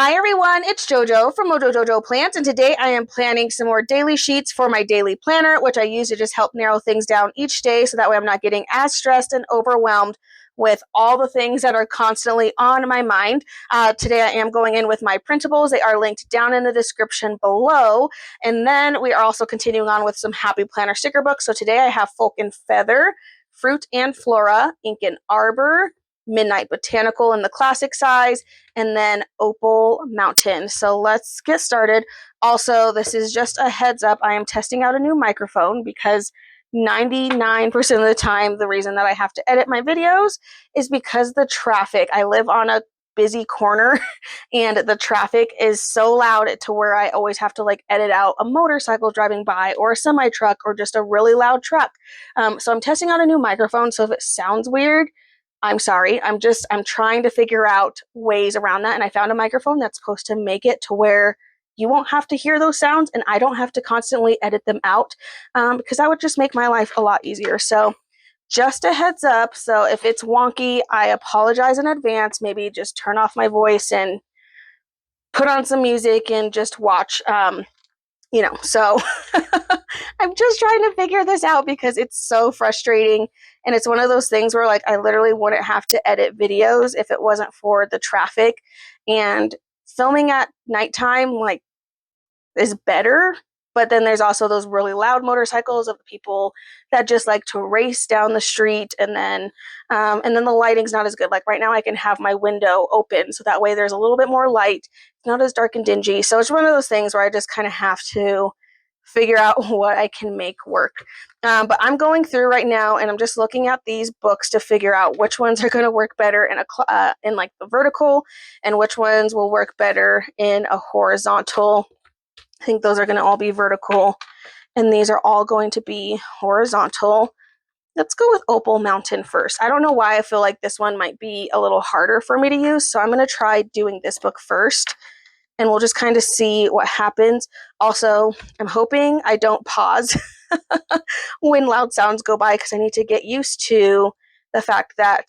Hi everyone, it's JoJo from Mojo Jojo Plants, and today I am planning some more daily sheets for my daily planner, which I use to just help narrow things down each day so that way I'm not getting as stressed and overwhelmed with all the things that are constantly on my mind. Today I am going in with my printables. They are linked down in the description below. And then we are also continuing on with some Happy Planner sticker books. So today I have Folk and Feather, Fruit and Flora, Ink and Arbor, Midnight Botanical in the classic size, and then Opal Mountain. So let's get started. Also, this is just a heads up. I am testing out a new microphone because 99% of the time, the reason that I have to edit my videos is because the traffic. I live on a busy corner and the traffic is so loud to where I always have to like edit out a motorcycle driving by or a semi truck or just a really loud truck. So I'm testing out a new microphone. So if it sounds weird, I'm sorry. I'm trying to figure out ways around that. And I found a microphone that's supposed to make it to where you won't have to hear those sounds and I don't have to constantly edit them out, because that would just make my life a lot easier. So just a heads up. So if it's wonky, I apologize in advance. Maybe just turn off my voice and put on some music and just watch. So I'm just trying to figure this out because it's so frustrating. And it's one of those things where like I literally wouldn't have to edit videos if it wasn't for the traffic. And filming at nighttime like is better. But then there's also those really loud motorcycles of the people that just like to race down the street, and then the lighting's not as good. Like right now, I can have my window open so that way there's a little bit more light. It's not as dark and dingy. So it's one of those things where I just kind of have to figure out what I can make work. But I'm going through right now, and I'm just looking at these books to figure out which ones are going to work better in like the vertical, and which ones will work better in a horizontal. I think those are going to all be vertical, and these are all going to be horizontal. Let's go with Opal Mountain first. I don't know why I feel like this one might be a little harder for me to use, so I'm going to try doing this book first, and we'll just kind of see what happens. Also, I'm hoping I don't pause when loud sounds go by because I need to get used to the fact that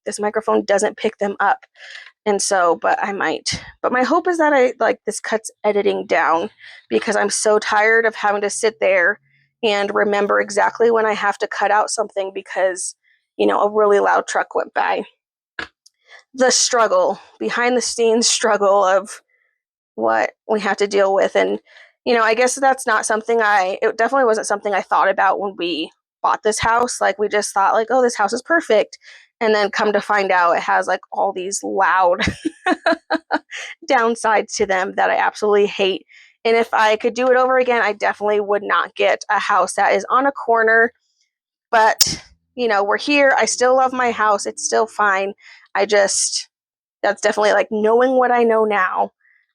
this microphone doesn't pick them up. And so, but I might. But my hope is that I like this cuts editing down because I'm so tired of having to sit there and remember exactly when I have to cut out something because, a really loud truck went by. The struggle, behind the scenes struggle of what we have to deal with. And, I guess that's not something it definitely wasn't something I thought about when we bought this house. Like, we just thought, like, oh, this house is perfect. And then come to find out it has like all these loud downsides to them that I absolutely hate. And if I could do it over again, I definitely would not get a house that is on a corner. But, we're here. I still love my house. It's still fine. That's definitely like knowing what I know now.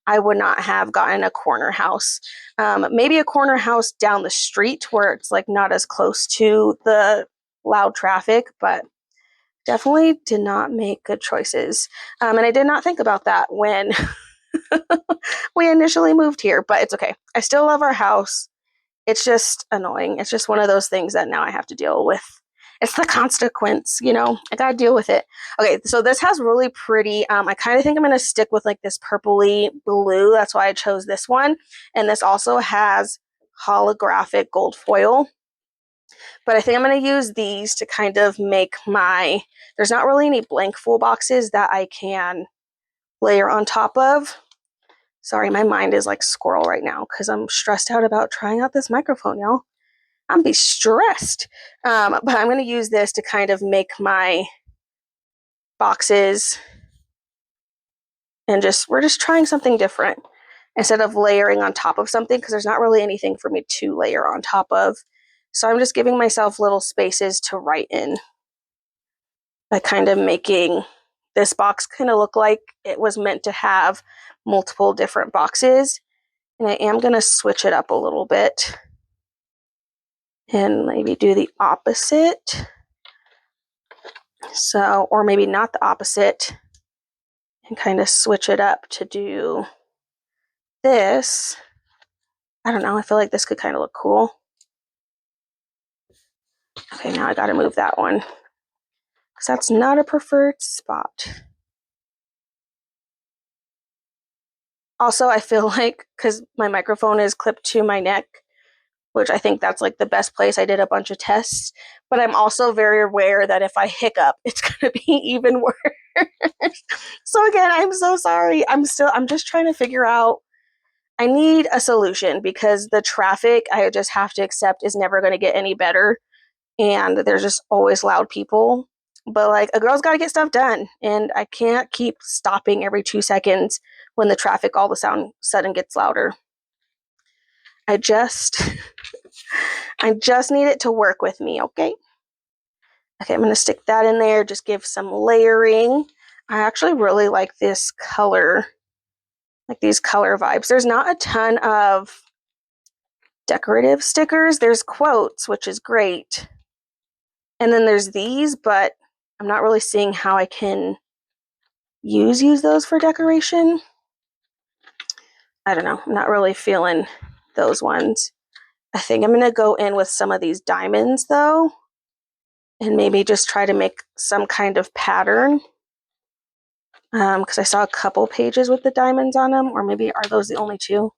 I would not have gotten a corner house. Maybe a corner house down the street where it's like not as close to the loud traffic, but definitely did not make good choices. And I did not think about that when we initially moved here, but it's okay. I still love our house. It's just annoying. It's just one of those things that now I have to deal with. It's the consequence, I gotta deal with it. Okay, so this has really pretty, I kind of think I'm gonna stick with like this purpley blue. That's why I chose this one. And this also has holographic gold foil. But I think I'm gonna use these to kind of make there's not really any blank full boxes that I can layer on top of. Sorry, my mind is like squirrel right now because I'm stressed out about trying out this microphone, y'all. I'm be stressed. But I'm going to use this to kind of make my boxes, and we're just trying something different instead of layering on top of something because there's not really anything for me to layer on top of. So I'm just giving myself little spaces to write in by kind of making this box kind of look like it was meant to have multiple different boxes. And I am going to switch it up a little bit and maybe do the opposite. So, or maybe not the opposite, and kind of switch it up to do this. I don't know. I feel like this could kind of look cool. Okay, now I got to move that one because that's not a preferred spot. Also, I feel like because my microphone is clipped to my neck, which I think that's like the best place. I did a bunch of tests, but I'm also very aware that if I hiccup, it's going to be even worse. So again, I'm so sorry. I'm just trying to figure out, I need a solution because the traffic I just have to accept is never going to get any better. And there's just always loud people. But like a girl's got to get stuff done. And I can't keep stopping every 2 seconds when the traffic all of a sudden gets louder. I just need it to work with me, okay? Okay, I'm going to stick that in there, just give some layering. I actually really like this color, like these color vibes. There's not a ton of decorative stickers. There's quotes, which is great. And then there's these, but I'm not really seeing how I can use those for decoration. I don't know. I'm not really feeling those ones. I think I'm going to go in with some of these diamonds, though, and maybe just try to make some kind of pattern. Because I saw a couple pages with the diamonds on them, or maybe are those the only two?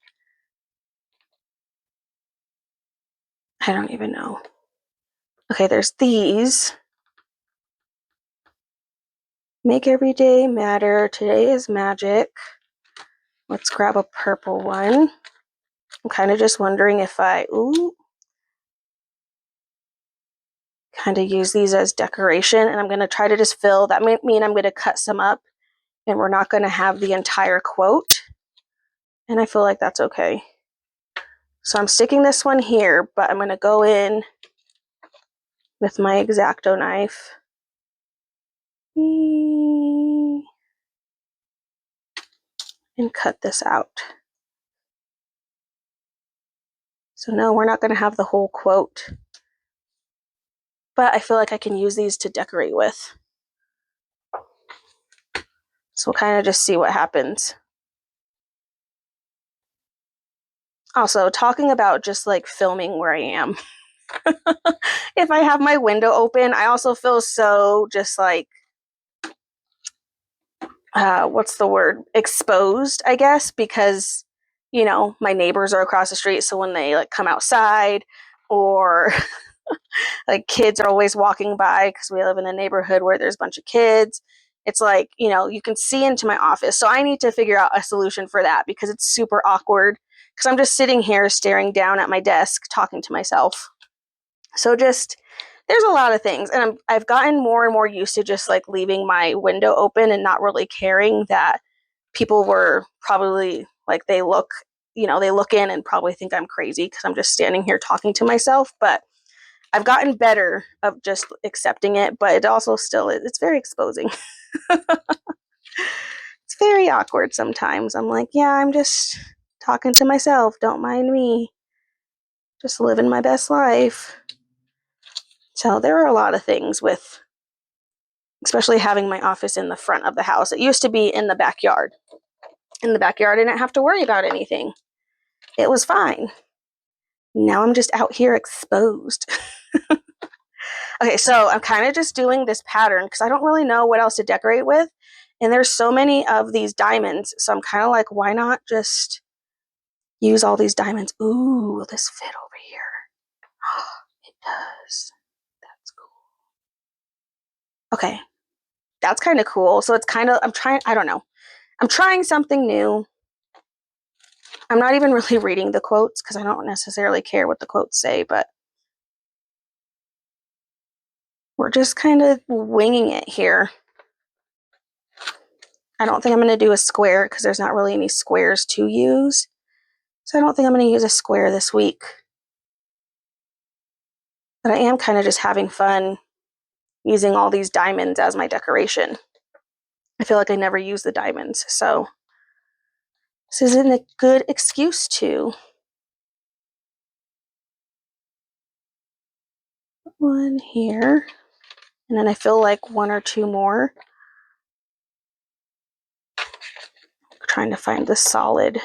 I don't even know. Okay, there's these. Make every day matter. Today is magic. Let's grab a purple one. I'm kind of just wondering if I, kind of use these as decoration, and I'm going to try to just fill. That might mean I'm going to cut some up, and we're not going to have the entire quote, and I feel like that's okay. So I'm sticking this one here, but I'm going to go in with my X-Acto knife. And cut this out. So no, we're not going to have the whole quote, but I feel like I can use these to decorate with. So we'll kind of just see what happens. Also, talking about just like filming where I am. If I have my window open, I also feel so just like, what's the word? Exposed, I guess, because, you know, my neighbors are across the street. So when they like come outside, or like kids are always walking by, because we live in a neighborhood where there's a bunch of kids. It's like, you know, you can see into my office. So I need to figure out a solution for that, because it's super awkward, because I'm just sitting here staring down at my desk talking to myself. So just, there's a lot of things, and I've gotten more and more used to just like leaving my window open and not really caring that people were probably like, they look in and probably think I'm crazy because I'm just standing here talking to myself. But I've gotten better of just accepting it, but it also still, it's very exposing. It's very awkward sometimes. I'm like, yeah, I'm just talking to myself. Don't mind me. Just living my best life. So there are a lot of things with, especially having my office in the front of the house. It used to be in the backyard. In the backyard, I didn't have to worry about anything. It was fine. Now I'm just out here exposed. Okay, so I'm kind of just doing this pattern because I don't really know what else to decorate with. And there's so many of these diamonds. So I'm kind of like, why not just use all these diamonds? Ooh, will this fit over here? It does. That's cool. Okay, that's kind of cool. So it's kind of, I don't know. I'm trying something new. I'm not even really reading the quotes because I don't necessarily care what the quotes say, but we're just kind of winging it here. I don't think I'm going to do a square because there's not really any squares to use. So I don't think I'm going to use a square this week. But I am kind of just having fun using all these diamonds as my decoration. I feel like I never use the diamonds, so this isn't a good excuse to. One here, and then I feel like one or two more. I'm trying to find the solid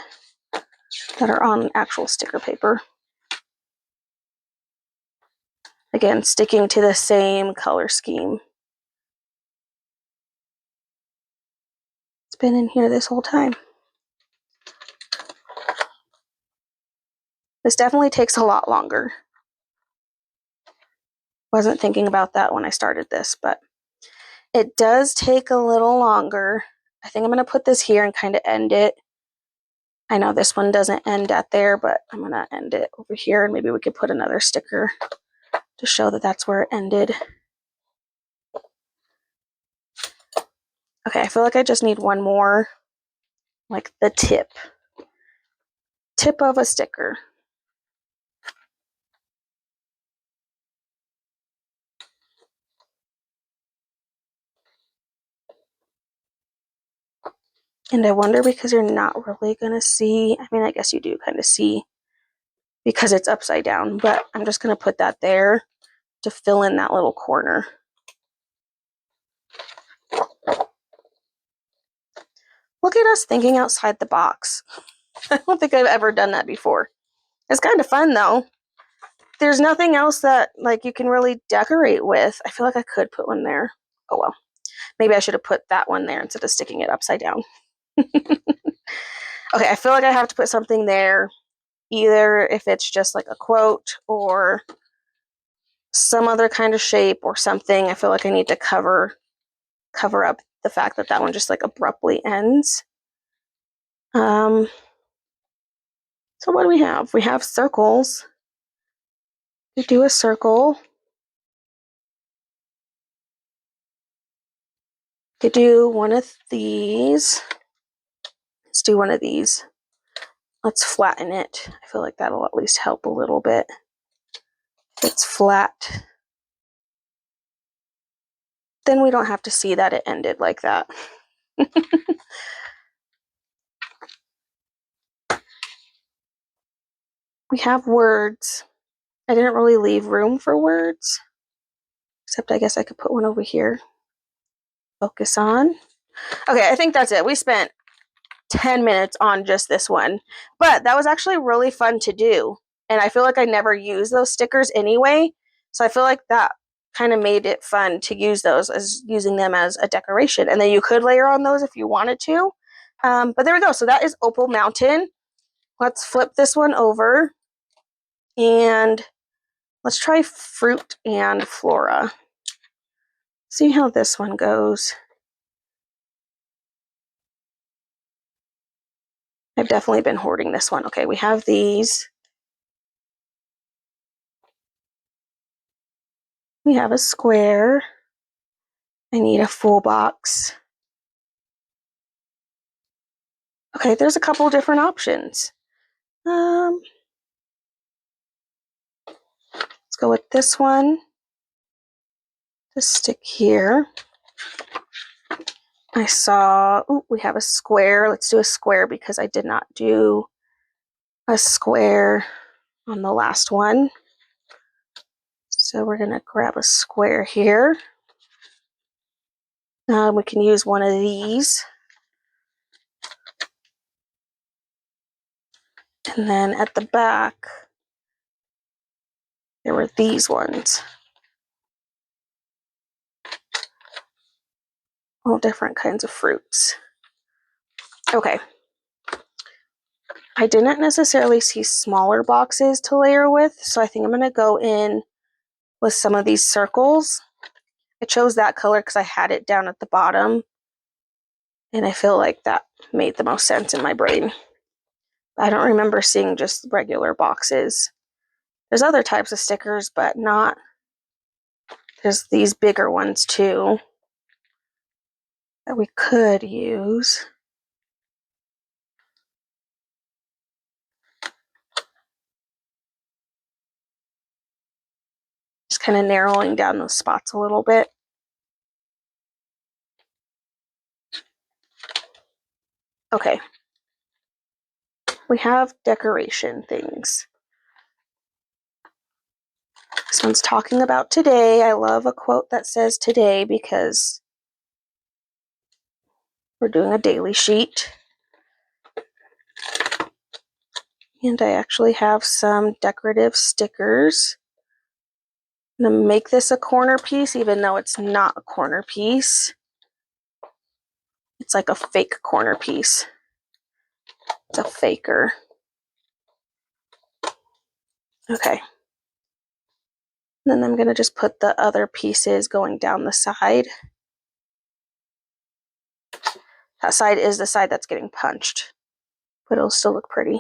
that are on actual sticker paper. Again, sticking to the same color scheme. It's been in here this whole time. This definitely takes a lot longer. Wasn't thinking about that when I started this, but it does take a little longer. I think I'm going to put this here and kind of end it. I know this one doesn't end at there, but I'm going to end it over here, and maybe we could put another sticker to show that that's where it ended. Okay, I feel like I just need one more, like the tip of a sticker. And I wonder, because you're not really going to see, I mean, I guess you do kind of see because it's upside down, but I'm just going to put that there to fill in that little corner. Look at us thinking outside the box. I don't think I've ever done that before. It's kind of fun though. There's nothing else that like you can really decorate with. I feel like I could put one there. Oh well. Maybe I should have put that one there instead of sticking it upside down. Okay, I feel like I have to put something there, either if it's just like a quote or some other kind of shape or something. I feel like I need to cover up the fact that that one just like abruptly ends. So what do we have? We have circles. We do a circle. Could do one of these. Let's do one of these. Let's flatten it. I feel like that'll at least help a little bit. If it's flat, then we don't have to see that it ended like that. We have words. I didn't really leave room for words, except I guess I could put one over here. Focus on. Okay, I think that's it. We spent 10 minutes on just this one, but that was actually really fun to do. And I feel like I never use those stickers anyway. So I feel like that kind of made it fun to use those as using them as a decoration. And then you could layer on those if you wanted to. But there we go. So that is Opal Mountain. Let's flip this one over and let's try Fruit and Flora. See how this one goes. I've definitely been hoarding this one. Okay, we have these. We have a square. I need a full box. Okay, there's a couple different options. Let's go with this one. Just stick here. I saw, oh, we have a square. Let's do a square because I did not do a square on the last one. So we're gonna grab a square here. We can use one of these. And then at the back, there were these ones. All different kinds of fruits. Okay. I didn't necessarily see smaller boxes to layer with, so I think I'm going to go in with some of these circles. I chose that color because I had it down at the bottom, and I feel like that made the most sense in my brain. I don't remember seeing just regular boxes. There's other types of stickers, but not. There's these bigger ones too that we could use. Just kind of narrowing down those spots a little bit. Okay. We have decoration things. This one's talking about today. I love a quote that says today because we're doing a daily sheet. And I actually have some decorative stickers. I'm going to make this a corner piece, even though it's not a corner piece. It's like a fake corner piece. It's a faker. Okay. Then I'm going to just put the other pieces going down the side. That side is the side that's getting punched, but it'll still look pretty.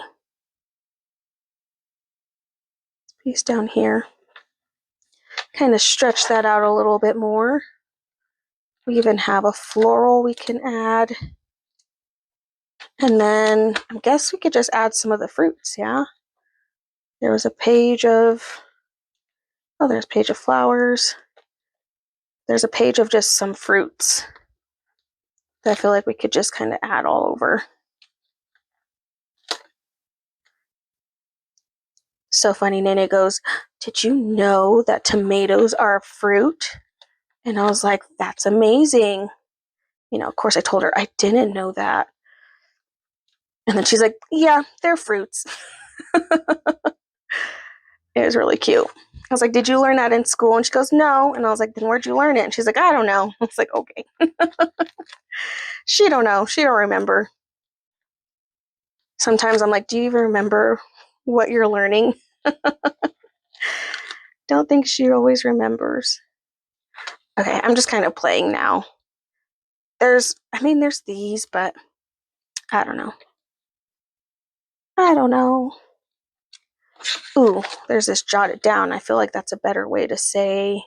This piece down here. Kind of stretch that out a little bit more. We even have a floral we can add. And then I guess we could just add some of the fruits, yeah? There was a page of, oh, there's a page of flowers. There's a page of just some fruits that I feel like we could just kind of add all over. So funny, Nene goes, did you know that tomatoes are a fruit? And I was like, that's amazing. You know, of course I told her I didn't know that. And then she's like, yeah, they're fruits. It was really cute. I was like, did you learn that in school? And she goes, no. And I was like, then where'd you learn it? And she's like, I don't know. I was like, okay. She don't know. She don't remember. Sometimes I'm like, do you even remember what you're learning? Don't think she always remembers. Okay, I'm just kind of playing now. There's these, but I don't know. Ooh, there's this jotted down. I feel like that's a better way to say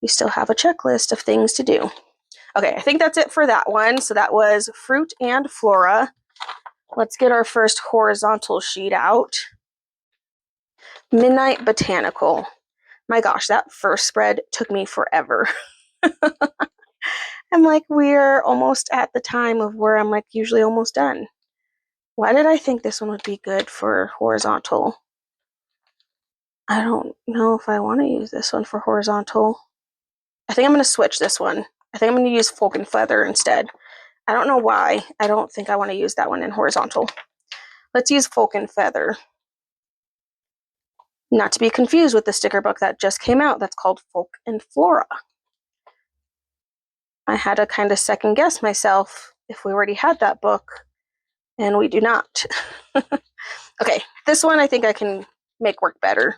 we still have a checklist of things to do. Okay, I think that's it for that one. So that was fruit and flora. Let's get our first horizontal sheet out. Midnight Botanical. My gosh, that first spread took me forever. I'm like, we're almost at the time of where I'm like usually almost done. Why did I think this one would be good for horizontal? I don't know if I want to use this one for horizontal. I think I'm going to switch this one. I think I'm going to use Folk and Feather instead. I don't know why. I don't think I want to use that one in horizontal. Let's use Folk and Feather. Not to be confused with the sticker book that just came out that's called Folk and Flora. I had to kind of second guess myself if we already had that book, and we do not. Okay, this one I think I can make work better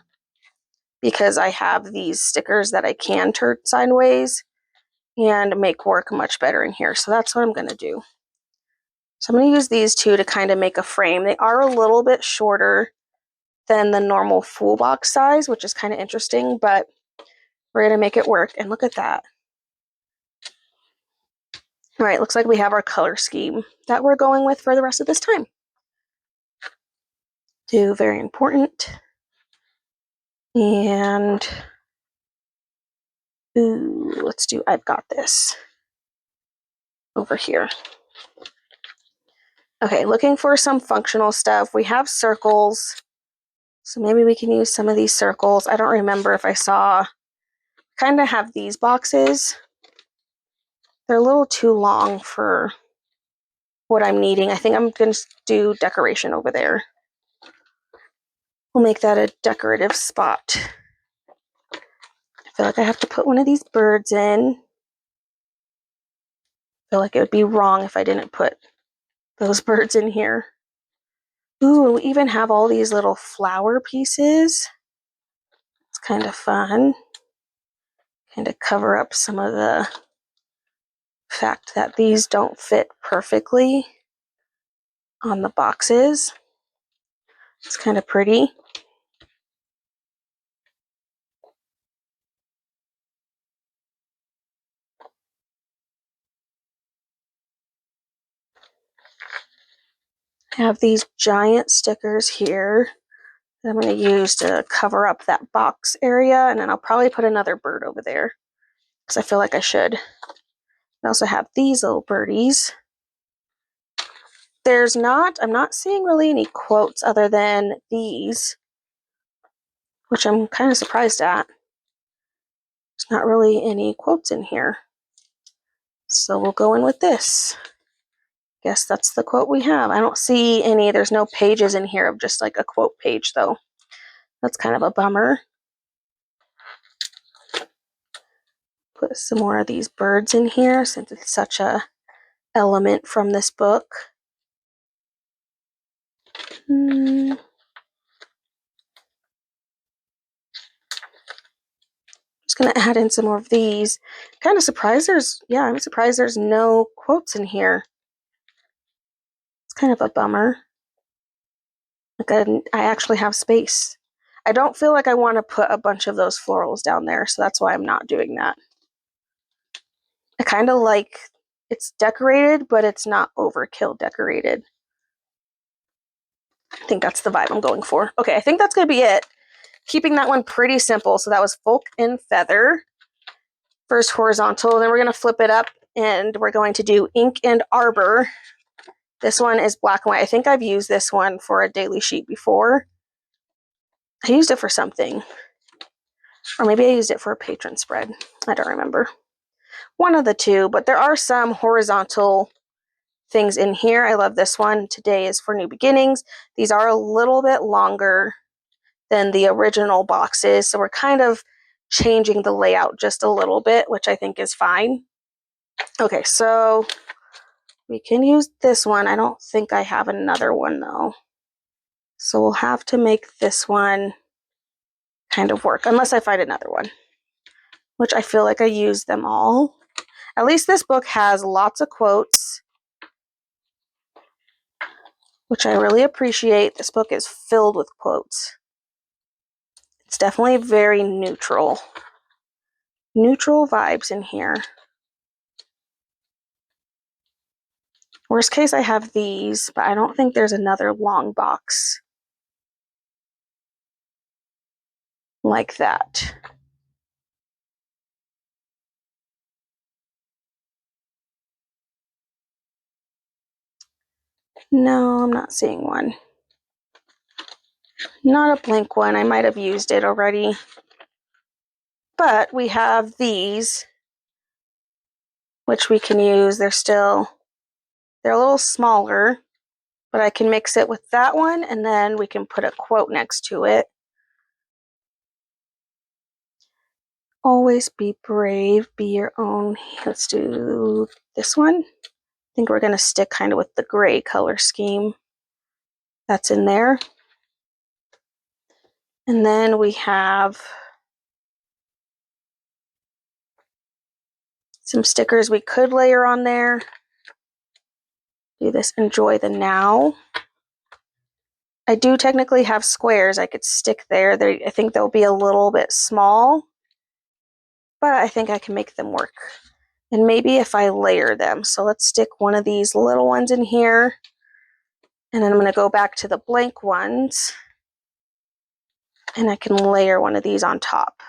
because I have these stickers that I can turn sideways and make work much better in here. So that's what I'm going to do. So I'm going to use these two to kind of make a frame. They are a little bit shorter than the normal full box size, which is kind of interesting, but we're going to make it work. And look at that. All right, looks like we have our color scheme that we're going with for the rest of this time. Do very important. And ooh, let's do I've got this over here. Okay, looking for some functional stuff. We have circles, so maybe we can use some of these circles. I don't remember if I saw, kind of have these boxes. They're a little too long for what I'm needing. I think I'm going to do decoration over there. We'll make that a decorative spot. I feel like I have to put one of these birds in. I feel like it would be wrong if I didn't put those birds in here. Ooh, we even have all these little flower pieces. It's kind of fun. Kind of cover up some of the fact that these don't fit perfectly on the boxes. It's kind of pretty. I have these giant stickers here that I'm going to use to cover up that box area, and then I'll probably put another bird over there because I feel like I should. I also have these little birdies. I'm not seeing really any quotes other than these, which I'm kind of surprised at. There's not really any quotes in here. So we'll go in with this. Guess that's the quote we have. I don't see any, there's no pages in here of just like a quote page though. That's kind of a bummer. Put some more of these birds in here since it's such a element from this book. Just gonna add in some more of these. Kind of surprised I'm surprised there's no quotes in here. It's kind of a bummer. Like I actually have space. I don't feel like I want to put a bunch of those florals down there, so that's why I'm not doing that. I kind of like it's decorated, but it's not overkill decorated. I think that's the vibe I'm going for. Okay, I think that's going to be it. Keeping that one pretty simple. So that was Folk and Feather. First horizontal, then we're going to flip it up and we're going to do Ink and Arbor. This one is black and white. I think I've used this one for a daily sheet before. I used it for something. Or maybe I used it for a patron spread. I don't remember. One of the two, but there are some horizontal things in here. I love this one. Today is for New Beginnings. These are a little bit longer than the original boxes, so we're kind of changing the layout just a little bit, which I think is fine. Okay, so we can use this one. I don't think I have another one though. So we'll have to make this one kind of work, unless I find another one, which I feel like I used them all. At least this book has lots of quotes, which I really appreciate. This book is filled with quotes. It's definitely very neutral. Neutral vibes in here. Worst case, I have these, but I don't think there's another long box like that. No, I'm not seeing one. Not a blank one. I might have used it already. But we have these, which we can use. They're a little smaller, but I can mix it with that one, and then we can put a quote next to it. Always be brave, be your own. Let's do this one. I think we're going to stick kind of with the gray color scheme that's in there. And then we have some stickers we could layer on there. Do this Enjoy the Now. I do technically have squares I could stick there. I think they'll be a little bit small, but I think I can make them work. And maybe if I layer them. So let's stick one of these little ones in here. And then I'm going to go back to the blank ones. And I can layer one of these on top.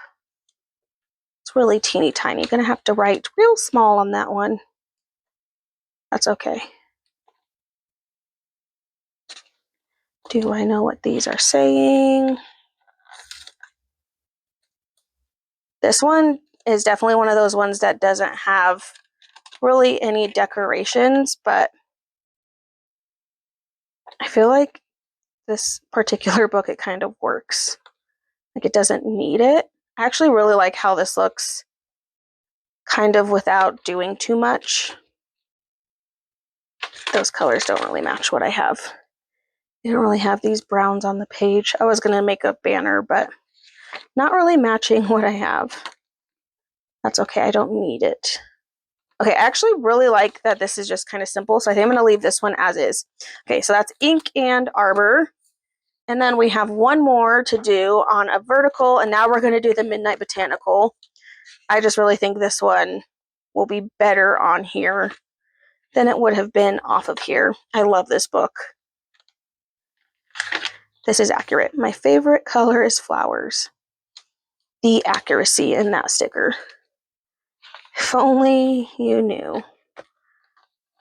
It's really teeny tiny. I'm going to have to write real small on that one. That's okay. Do I know what these are saying? This one is definitely one of those ones that doesn't have really any decorations, but I feel like this particular book, it kind of works. Like it doesn't need it. I actually really like how this looks kind of without doing too much. Those colors don't really match what I have. I don't really have these browns on the page. I was going to make a banner, but not really matching what I have. That's okay. I don't need it. Okay, I actually really like that this is just kind of simple, so I think I'm going to leave this one as is. Okay, so that's Ink and Arbor. And then we have one more to do on a vertical, and now we're going to do the Midnight Botanical. I just really think this one will be better on here than it would have been off of here. I love this book. This is accurate. My favorite color is flowers. The accuracy in that sticker. If only you knew.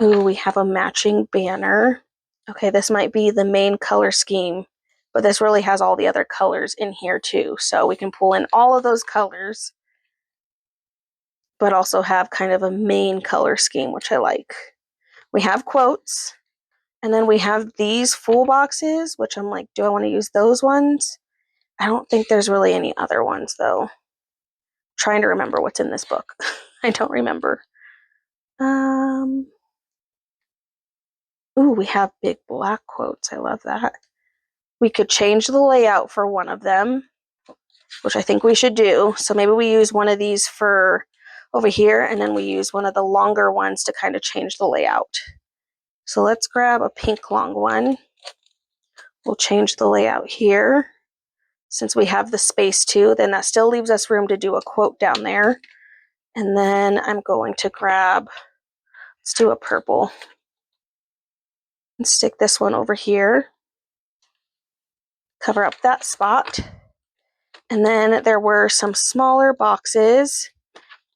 Ooh, we have a matching banner. Okay, this might be the main color scheme, but this really has all the other colors in here too. So we can pull in all of those colors, but also have kind of a main color scheme, which I like. We have quotes, and then we have these full boxes, which I'm like, do I want to use those ones? I don't think there's really any other ones though. Trying to remember what's in this book. I don't remember. Ooh, we have big black quotes. I love that. We could change the layout for one of them. which I think we should do. So maybe we use one of these for over here, and then we use one of the longer ones to kind of change the layout. So let's grab a pink long one. We'll change the layout here. Since we have the space too, then that still leaves us room to do a quote down there. And then I'm going to grab, let's do a purple and stick this one over here. Cover up that spot. And then there were some smaller boxes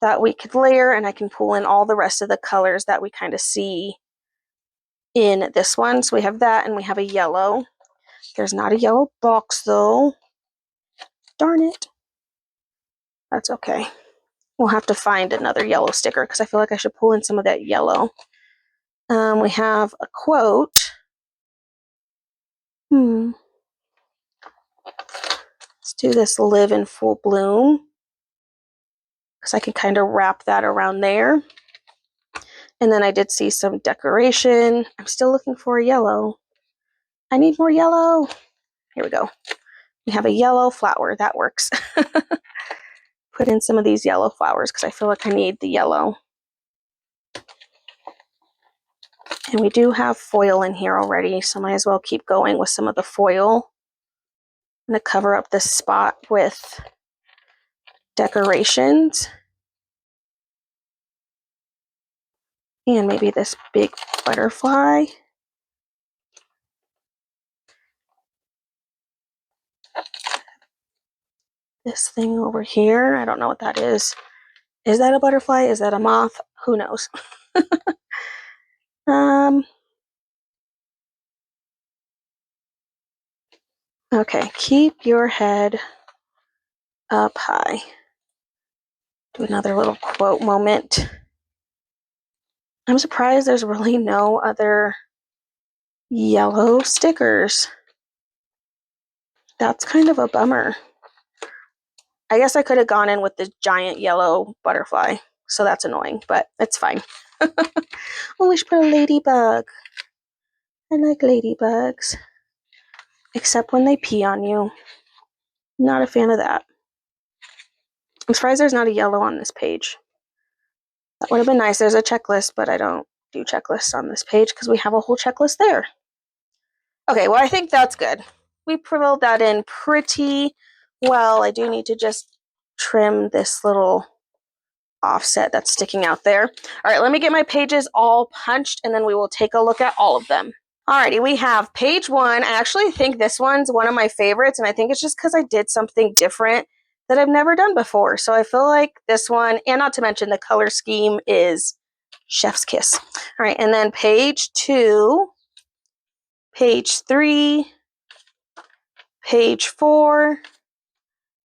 that we could layer, and I can pull in all the rest of the colors that we kind of see in this one. So we have that, and we have a yellow. There's not a yellow box though. Darn it. That's okay. We'll have to find another yellow sticker because I feel like I should pull in some of that yellow. We have a quote. Let's do this live in full bloom because I can kind of wrap that around there. And then I did see some decoration. I'm still looking for a yellow. I need more yellow. Here we go. We have a yellow flower. That works. Put in some of these yellow flowers because I feel like I need the yellow. And we do have foil in here already, so might as well keep going with some of the foil. I'm going to cover up this spot with decorations. And maybe this big butterfly. This thing over here, I don't know what that is. Is that a butterfly? Is that a moth? Who knows? Okay, keep your head up high. Do another little quote moment. I'm surprised there's really no other yellow stickers. That's kind of a bummer. I guess I could have gone in with the giant yellow butterfly, so that's annoying, but it's fine. Oh, we should put a ladybug. I like ladybugs. Except when they pee on you. Not a fan of that. I'm surprised there's not a yellow on this page. That would have been nice. There's a checklist, but I don't do checklists on this page because we have a whole checklist there. Okay, well, I think that's good. We filled that in pretty well. I do need to just trim this little offset that's sticking out there. All right, let me get my pages all punched, and then we will take a look at all of them. Alrighty, we have page 1. I actually think this one's one of my favorites, and I think it's just because I did something different that I've never done before. So I feel like this one, and not to mention the color scheme, is chef's kiss. All right, and then page 2, page 3, page 4,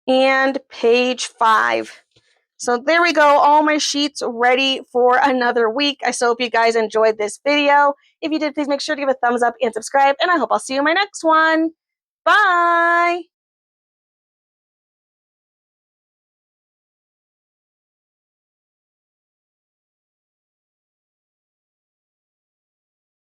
and page 5. So there we go, all my sheets ready for another week. I so hope you guys enjoyed this video. If you did, please make sure to give a thumbs up and subscribe, and I hope I'll see you in my next one. Bye!